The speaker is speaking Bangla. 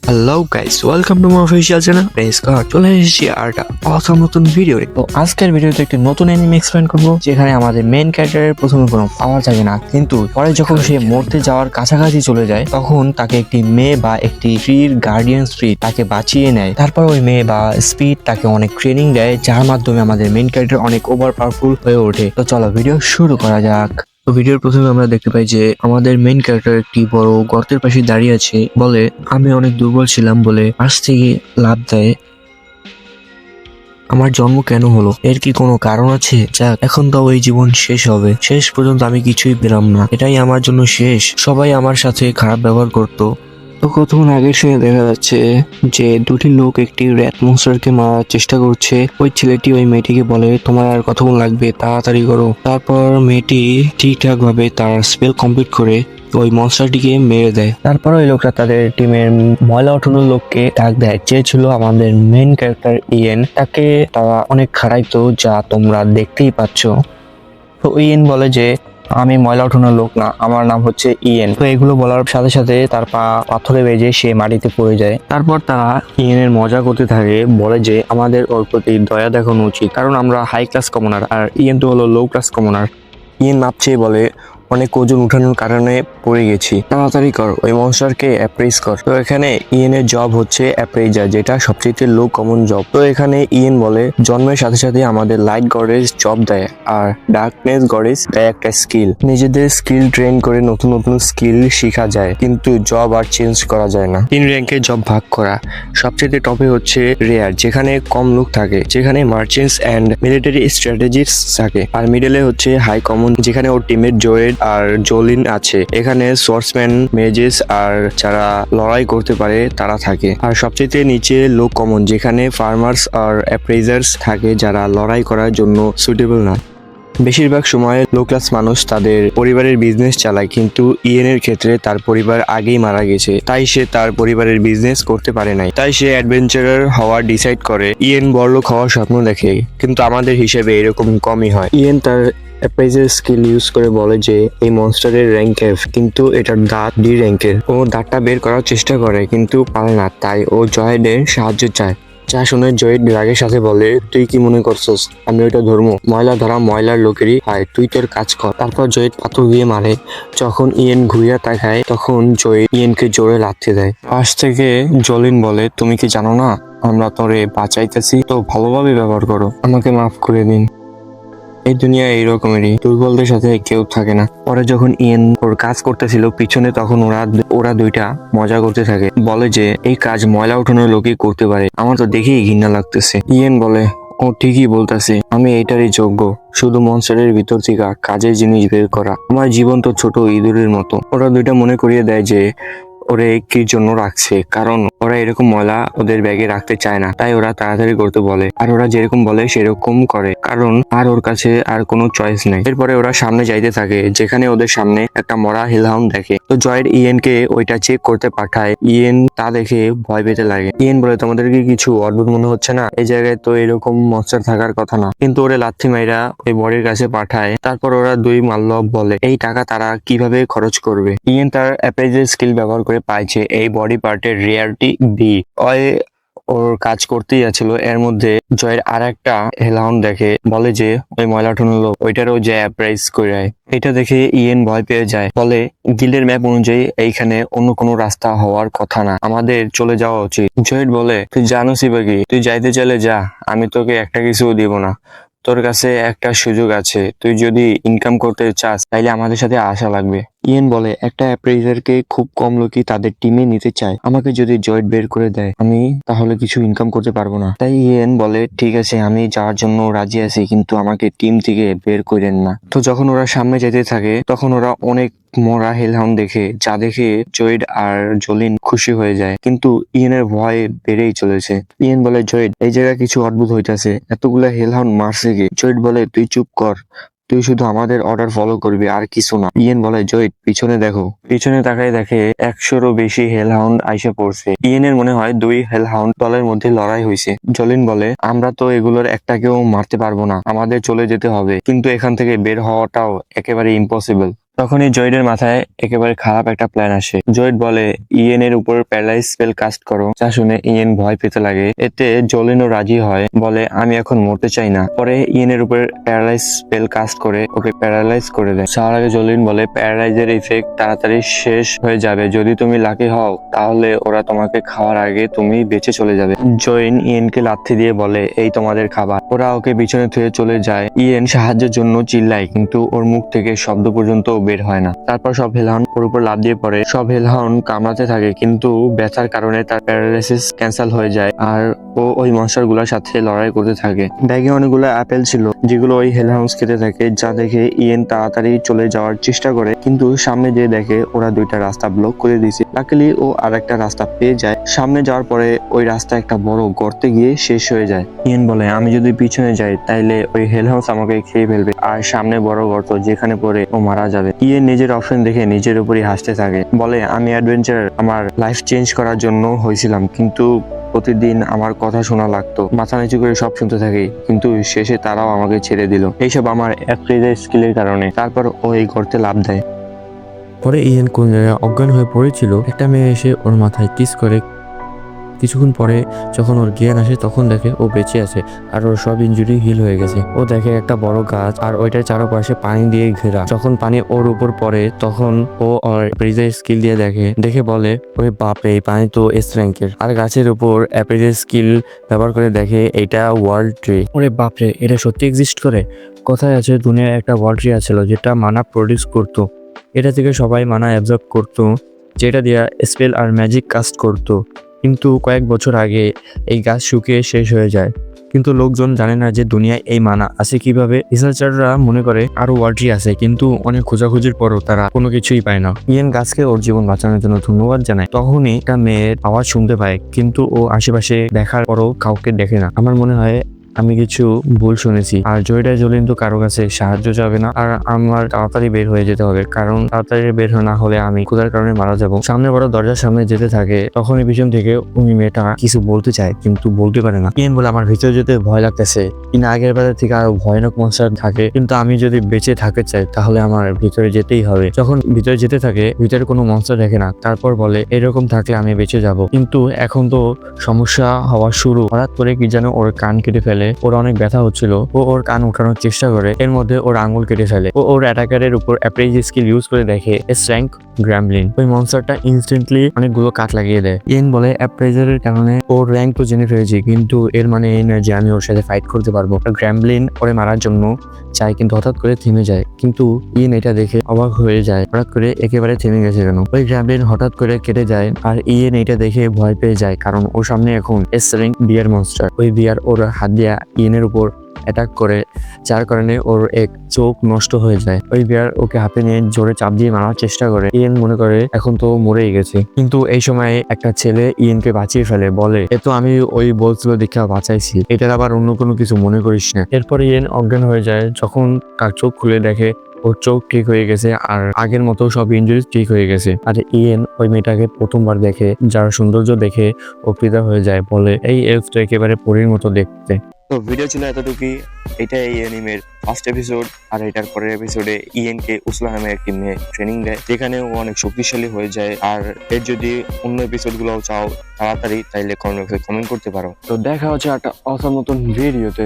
Hello guys, welcome to my official channel press car. চলে এসেছি আর একটা অসাম নতুন ভিডিও। তো আজকের ভিডিওতে একটি নতুন অ্যানিমে এক্সপ্লেন করবো, যেখানে আমাদের মেইন ক্যারেক্টারের প্রথমে কোনো পাওয়ার থাকে না, কিন্তু পরে যখন সে মরতে যাওয়ার কাছাকাছি চলে যায় তখন তাকে একটি মেয়ে বা একটি ট্রির গার্ডিয়ান স্পিরিট তাকে বাঁচিয়ে নেয়। তারপর ওই মেয়ে বা স্পিরিট তাকে অনেক ট্রেনিং দেয়, যার মাধ্যমে আমাদের মেইন ক্যারেক্টার অনেক ওভার পাওয়ারফুল হয়ে ওঠে। তো চলো ভিডিও শুরু করা যাক। তো ভিডিওর প্রথমে আমরা দেখতে পাই যে আমাদের মেইন ক্যারেক্টার একটি বড় গর্তের পাশে দাঁড়িয়ে আছে। বলে, আমি অনেক দুর্বল ছিলাম বলে পাশ থেকে লাফ দেয়। আমার জন্ম কেন হলো, এর কি কোনো কারণ আছে? যাক, এখন তো ওই জীবন শেষ হবে। শেষ পর্যন্ত আমি কিছুই পেলাম না, এটাই আমার জন্য শেষ। সবাই আমার সাথে খারাপ ব্যবহার করতো। তো কতক্ষণ আগের সঙ্গে দেখা যাচ্ছে যে দুটি লোক একটি র্যাট মনস্টারকে মারার চেষ্টা করছে। ওই ছেলেটি ওই মেয়েটিকে বলে, তোমার আর কতক্ষণ লাগবে, তাড়াতাড়ি করো। তারপর মেয়েটি ঠিকঠাক ভাবে তার স্পেল কমপ্লিট করে ওই মনস্টারটিকে মেরে দেয়। তারপর ওই লোকটা তাদের টিমের ময়লা উঠানোর লোককে ডাক দেয়, যে ছিল আমাদের মেইন ক্যারেক্টার ইয়েন। তাকে তারা অনেক খারাইতো, যা তোমরা দেখতেই পাচ্ছ। তো ইয়েন বলে যে, আমি ময়লা উঠানোর লোক না, আমার নাম হচ্ছে ইয়েন। তো এগুলো বলার সাথে সাথে তার পা পাথরে বেজে সে মাটিতে পড়ে যায়। তারপর তারা ইয়েনের মজা করতে থাকে, বলে যে আমাদের ওর প্রতি দয়া দেখানো উচিত, কারণ আমরা হাই ক্লাস কমনার আর ইয়েন তো হলো লো ক্লাস কমনার। ইয়েন মাপছে বলে, অনেক ওজন উঠানোর কারণে পড়ে গেছি, তাড়াতাড়ি কর, ওই মনস্টারকে অ্যাপ্রেজ কর। তো এখানে ইয়েনের জব হচ্ছে অ্যাপ্রেজার, যেটা সবচেয়ে লো কমন জব। তো এখানে ইয়েন বলে, জন্মের সাথে সাথে আমাদের লাইট গডেস জব দেয় আর ডার্কনেস গডেস দেয় একটা স্কিল। নিজেদের স্কিল ট্রেন করে নতুন নতুন স্কিল শেখা যায়, কিন্তু জব আর চেঞ্জ করা যায় না। 3 র্যাঙ্কের জব ভাগ করা। সবচেয়ে টপে হচ্ছে রেয়ার, যেখানে কম লোক থাকে, যেখানে মার্চেন্টস এন্ড মিলিটারি স্ট্র্যাটেজিস্ট থাকে। আর মিডলে হচ্ছে হাই কমন, যেখানে ওর টিমের জয়েড আর জোলিন আছে। এখানে সোর্সম্যান, মেজেস আর যারা লড়াই করতে পারে তারা থাকে। আর সবচেয়ে নিচে লো কমন, যেখানে ফার্মার্স আর অ্যাপ্রেজার্স থাকে, যারা লড়াই করার জন্য সুটেবল না। বেশিরভাগ সময় লো ক্লাস মানুষ তাদের পরিবারের বিজনেস চালায়, কিন্তু ইয়েনের ক্ষেত্রে তার পরিবার আগেই মারা গেছে, তাই সে তার পরিবারের বিজনেস করতে পারে নাই। তাই সে অ্যাডভেঞ্চারার হওয়ার ডিসাইড করে। ইয়েন বড়লোক হওয়ার স্বপ্ন দেখে, কিন্তু আমাদের হিসেবে এরকম কমই হয়। ইয়েন তার অ্যাপ্রাইজার স্কিল ইউজ করে বলে যে এই মনস্টারের র্যাঙ্ক এফ, কিন্তু এটার দাঁত ডি র্যাঙ্কের। ও দাঁতটা বের করার চেষ্টা করে কিন্তু পারে না, তাই ও জয়েডের সাহায্য চায়। যা শুনে জয়েড রাগের সাথে বলে, তুই কি মনে করছস আমি ওইটা ধর্ম? ময়লা ধরা ময়লার লোকেরই হয়, তুই তোর কাজ কর। তারপর জয়েড পাথর দিয়ে মারে। যখন ইয়েন ঘুরিয়া তাকায় তখন জয়েড ইয়েনকে জোরে লাথি দেয়। পাশ থেকে জলিন বলে, তুমি কি জানো না আমরা তোরে বাঁচাইতেছি? তো ভালোভাবে ব্যবহার করো, আমাকে মাফ করে দিন। এই দুনিয়া এইরকমই, দুর্বলদের সাথে কেউ থাকে না। পরে যখন ইয়েন ওর কাজ করতেছিল পিছনে, তখন ওরা দুইটা মজা করতে থাকে। বলে যে এই কাজ ময়লা উঠানোর লোকই করতে পারে, আমার তো দেখেই ঘৃণা লাগতেছে। ইয়েন বলে, ও ঠিকই বলতেছে, আমি এইটারই যোগ্য। শুধু মনস্টারের ভিতর থেকে কাজের জিনিস বের করা। আমার জীবন তো ছোট ইঁদুরের মতো। ওরা দুইটা মনে করিয়ে দেয় যে ওরে কি জন্য রাখছে, কারণ ওরা এরকম ময়লা ওদের ব্যাগে রাখতে চায় না, তাই ওরা তাড়াতাড়ি করতে বলে। আর ওরা যেরকম বলে সেরকম করে, কারণ আর ওর কাছে আর কোনো চয়েস নেই। এরপরে ওরা সামনে যাইতে থাকে, যেখানে ওদের সামনে একটা মরা হেলহাউন্ড দেখে। তো জয়েড ইয়েনকে ওইটা চেক করতে পাঠায়। ইয়েন তা দেখে ভয় পেতে লাগে। ইয়েন বলে, তোমাদেরকে কিছু অদ্ভুত মনে হচ্ছে না? এই জায়গায় তো এরকম মনস্টার থাকার কথা না। কিন্তু ওরে লাথি মাইরা ওই বডির কাছে পাঠায়। তারপর ওরা দুই মাল্ল বলে এই টাকা তারা কিভাবে খরচ করবে। ইয়েন তার অ্যাপ্রাইজার স্কিল ব্যবহার করে পাইছে এই বডি পার্টের রিয়ারিটি বি। ওর কাজ করতেই যাচ্ছিল, এর মধ্যে জয়ের আর একটা হেলাউন্ড দেখে। বলে যে ওই ময়লা ঠুনল ওইটারও যে অ্যাপ্রাইজ করে। এটা দেখে ইয়েন ভয় পেয়ে যায়। বলে, গিল্ডের ম্যাপ অনুযায়ী এইখানে অন্য কোনো রাস্তা হওয়ার কথা না, আমাদের চলে যাওয়া উচিত। জয়েড বলে, তুই জানোসই বাকি, তুই যাইতে চাইলে যা, আমি তোকে একটা কিছুও দিব না। তোর কাছে একটা সুযোগ আছে, তুই যদি ইনকাম করতে চাস তাইলে আমাদের সাথে আসা লাগবে। ইয়েন বলে, একটা অ্যাপ্রেজারকে খুব কম লোকই তাদের টিমে নিতে চায়, আমাকে যদি জয়েড বের করে দেয় আমি তাহলে কিছু ইনকাম করতে পারবো না। তাই ইয়েন বলে, ঠিক আছে আমি যাওয়ার জন্য রাজি আছি, কিন্তু আমাকে টিম থেকে বের করেন না। তো যখন ওরা সামনে যেতে থাকে তখন ওরা অনেক মরা হেলহাউন্ড দেখে, যা দেখে জয়েড আর জলিন খুশি হয়ে যায়, কিন্তু ইয়েনের ভয় বেড়েই চলেছে। ইয়েন বলে, জয়েড এই জায়গায় কিছু অদ্ভুত হইতাছে, এতগুলা হেলহাউন্ড মারছে কি? জয়েড বলে, তুই চুপ কর, তুই শুধু আমাদের অর্ডার ফলো করবি আর কিছু না। ইয়েন বলে, জয়েড পিছনে দেখো। পিছনে তাকায় দেখে 100-রও বেশি হেলহাউন্ড আইসা পড়ছে। ইয়েনের মনে হয় 2 হেলহাউন্ড দলের মধ্যে লড়াই হয়েছে। জলিন বলে, আমরা তো এগুলোর একটাকেও মারতে পারবো না, আমাদের চলে যেতে হবে, কিন্তু এখান থেকে বের হওয়াটাও একেবারে ইম্পসিবল। তখনই জয়েডের মাথায় একেবারে খারাপ একটা প্ল্যান আসে। জয়েড বলে ইয়েন এর উপর প্যারালাইজ স্পেল কাস্ট করো, যা শুনে ইয়েন ভয় পেতে লাগে। এতে জোলিনও রাজি হয়, বলে আমি এখন মরতে চাই না। পরে ইয়েন এর উপর প্যারালাইজ স্পেল কাস্ট করে ওকে প্যারালাইজ করে দেয়। যাওয়ার আগে জোলিন বলে প্যারালাইজের ইফেক্ট তাড়াতাড়ি শেষ হয়ে যাবে, যদি তুমি লাকি হও তাহলে ওরা তোমাকে খাওয়ার আগে তুমি বেঁচে চলে যাবে। জয়েন ইয়েনকে লাথি দিয়ে বলে এই তোমাদের খাবার। ওরা ওকে পিছনে থুয়ে চলে যায়। ইয়েন সাহায্যের জন্য চিল্লায়, কিন্তু ওর মুখ থেকে শব্দ পর্যন্ত বের হয় না। তারপর সব হেলহাউন্ড ওর উপর লাফ দিয়ে পড়ে। সব হেলহাউন্ড কামড়াতে থাকে, কিন্তু ব্যথার কারণে তার প্যারালাইসিস ক্যান্সেল হয়ে যায় আর ও ওই মনস্টার গুলোর সাথে লড়াই করতে থাকে। ব্যাগে অনেকগুলো অ্যাপেল ছিল যেগুলো ওই হেলহাউন্ড খেতে থাকে, যা দেখে ইয়েন তাড়াতাড়ি চলে যাওয়ার চেষ্টা করে, কিন্তু সামনে যে দেখে ওরা দুইটা রাস্তা ব্লক করে দিয়েছে। লাকিলি ও আর একটা রাস্তা পেয়ে যায়। সামনে যাওয়ার পরে ওই রাস্তা একটা বড় গর্তে গিয়ে শেষ হয়ে যায়। ইয়েন বলে আমি যদি পিছনে যাই তাইলে ওই হেলহাউন্ড আমাকে খেয়ে ফেলবে, আর সামনে বড় গর্ত যেখানে পড়ে ও মারা যাবে। ইয়েন নিজের অপশন দেখে নিজের উপরই হাসতে থাকে, বলে আমি অ্যাডভেঞ্চার আমার লাইফ চেঞ্জ করার জন্য হয়েছিলাম, কিন্তু প্রতিদিন আমার কথা শোনা লাগতো, মাথা নিচু করে সব শুনতে থাকি, কিন্তু শেষে তারাও আমাকে ছেড়ে দিল। এইসব আমার অ্যাপ্রেজার স্কিলের কারণে। তারপর ও এই গর্তে লাফ দেয়। পরে ইয়েন কোন জায়গায় অজ্ঞান হয়ে পড়েছিল, একটা মেয়ে এসে ওর মাথায় কিস করে। কিছুক্ষণ পরে যখন ওর জ্ঞান আসে তখন দেখে ও বেঁচে আছে আর ওর সব ইনজুরি হিল হয়ে গেছে। ও দেখে একটা বড় গাছ আর ওইটার চারপাশে পানি দিয়ে ঘেরা। যখন পানি ওর উপর পড়ে তখন ও ওর অ্যাপ্রেজার স্কিল দিয়ে দেখে বলে ওরে বাপরে, এই পানি তো এস র্যাঙ্কের। আর গাছের উপর অ্যাপ্রেজার স্কিল ব্যবহার করে দেখে এটা ওয়ার্ল্ড ট্রি। ওরে বাপরে, এটা সত্যি এক্সিস্ট করে। কথায় আছে দুনিয়ায় একটা ওয়ার্ল্ড ট্রি আছিল যেটা মানা প্রডিউস করতো। এটা থেকে সবাই মানা অ্যাবজর্ব করতো, যেটা দিয়া স্পেল আর ম্যাজিক কাস্ট করতো। কিন্তু কয়েক বছর আগে এই গাছ শুকিয়ে শেষ হয়ে যায়, কিন্তু লোকজন জানে না যে দুনিয়ায় এই মানা আছে কিভাবে। রিসার্চাররা মনে করে আরো ওয়ার্ল্ডটি আছে, কিন্তু অনেক খোঁজাখুঁজির পরও তারা কোনো কিছুই পায় না। ইয়েন গাছকে ওর জীবন বাঁচানোর জন্য ধন্যবাদ জানায়। তখনই একটা মেয়ের আওয়াজ শুনতে পায়, কিন্তু ও আশেপাশে দেখার পরও কাউকে দেখে না। আমার মনে হয় আমি কিছু ভুল শুনেছি। আর জলিন তো কারো কাছে সাহায্য যাবে না, আর আমার তাড়াতাড়ি বের হয়ে যেতে হবে, কারণ তাড়াতাড়ি বের না হলে আমি ক্ষুধার কারণে মারা যাবো। সামনে বড় দরজার সামনে যেতে থাকে, তখনই পিছন থেকে ওই মেয়েটা কিছু বলতে চায় কিন্তু বলতে পারে না। ইয়েন বলে আমার ভিতরে যেতে ভয় লাগতেছে, কিন্তু আগের বারের থেকে আরো ভয়ানক মনস্টার থাকে, কিন্তু আমি যদি বেঁচে থাকতে চাই তাহলে আমার ভিতরে যেতেই হবে। যখন ভিতরে যেতে থাকে ভিতরে কোনো মনস্টার দেখে না। তারপর বলে এরকম থাকলে আমি বেঁচে যাব, কিন্তু এখন তো সমস্যা হওয়া শুরু। হঠাৎ করে কি যেন ওর কান কেটে ফেলে। ওর অনেক ব্যথা হচ্ছিল। ও ওর কান উঠানোর চেষ্টা করে, এর মধ্যে ওর আঙ্গুল কেটে ফেলে। ও ওর অ্যাটাকারের উপর অ্যাপ্রেজ স্কিল ইউজ করে দেখে এস র্যাঙ্ক গ্র্যামলিন। ওই মনস্টারটা ইনস্ট্যান্টলি অনেকগুলো কাট লাগিয়ে দেয়। ইয়েন বলে অ্যাপ্রেজারের কারণে ওর র্যাঙ্ক তো জেনে ফেলেছি, কিন্তু এর মানে এই নয় যে আমি ওর সাথে ফাইট করতে পারবো। গ্র্যামলিন ওরে মারার জন্য চায়, কিন্তু হঠাৎ করে থেমে যায়। কিন্তু ইয়েন এটা দেখে অবাক হয়ে যায়, হঠাৎ করে একেবারে থেমে গেছে কেন। ওই গ্র্যামলিন হঠাৎ করে কেটে যায়, আর ইয়েন এটা দেখে ভয় পেয়ে যায়, কারণ ওর সামনে এখন এস র্যাঙ্ক বিয়ার মনস্টার। ওই বিয়ার ওর হাত দিয়ে ইয়েনের উপর অ্যাটাক করে, যার কারণে ওর এক চোখ নষ্ট হয়ে যায়। ওই বিয়ার ওকে হাতে নিয়ে জোরে চাপ দিয়ে মারার চেষ্টা করে। ইয়েন মনে করে এখন তো মরেই গেছে, কিন্তু এই সময় একটা ছেলে ইয়েনকে বাঁচিয়ে ফেলে, বলে এ তো আমি ওই বলছিল দেখা বাঁচাইছি, এটার আবার অন্য কোনো কিছু মনে করিস না। এরপরে ইয়েন অজ্ঞান হয়ে যায়। যখন তার চোখ খুলে দেখে ওর চোখ ঠিক হয়ে গেছে আর আগের মতো সব ইনজুরি ঠিক হয়ে গেছে। আর ইয়েন ওই মেয়েটাকে প্রথমবার দেখে, যার সৌন্দর্য দেখে ও ফিদা হয়ে যায়, বলে এই এলফটা একেবারে পরীর মতো দেখতে। তো ভিডিও ছিল এতটুকুই। এটা এই অ্যানিমের ফার্স্ট এপিসোড, আর এটার পরের এপিসোডে ইয়েন কে উসলা নামে একটি মেয়ে ট্রেনিং দেয়, যেখানে ও অনেক শক্তিশালী হয়ে যায়। আর এর যদি অন্য এপিসোড গুলো চাও তাড়াতাড়ি, তাইলে কমেন্ট করতে পারো। তো দেখা হচ্ছে একটা অসাম নতুন ভিডিওতে।